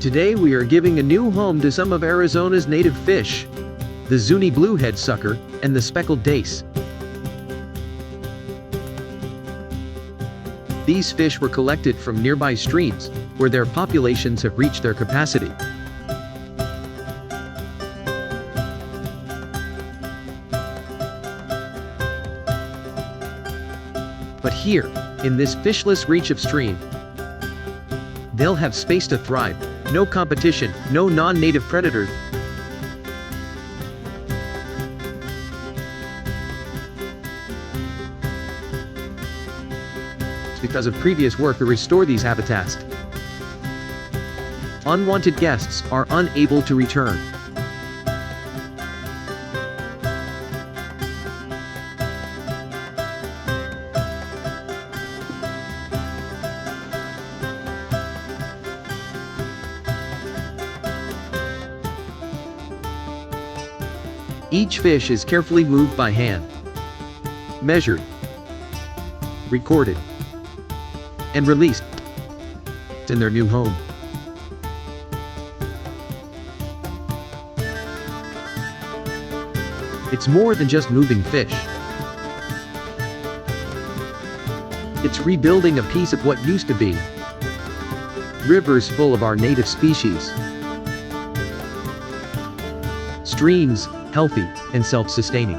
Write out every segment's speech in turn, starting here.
Today we are giving a new home to some of Arizona's native fish, the Zuni bluehead sucker and the speckled dace. These fish were collected from nearby streams, where their populations have reached their capacity. But here, in this fishless reach of stream, they'll have space to thrive, no competition, no non-native predators. Because of previous work to restore these habitats. Unwanted guests are unable to return. Each fish is carefully moved by hand, measured, recorded, and released in their new home. It's more than just moving fish. It's rebuilding a piece of what used to be. Rivers full of our native species. Streams, healthy and self-sustaining.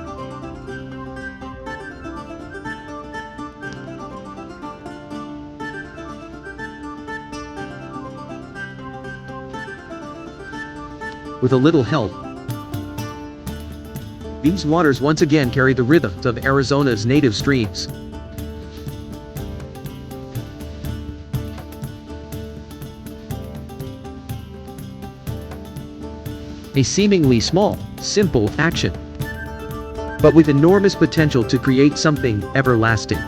With a little help, these waters once again carry the rhythms of Arizona's native streams. A seemingly small, simple action, but with enormous potential to create something everlasting.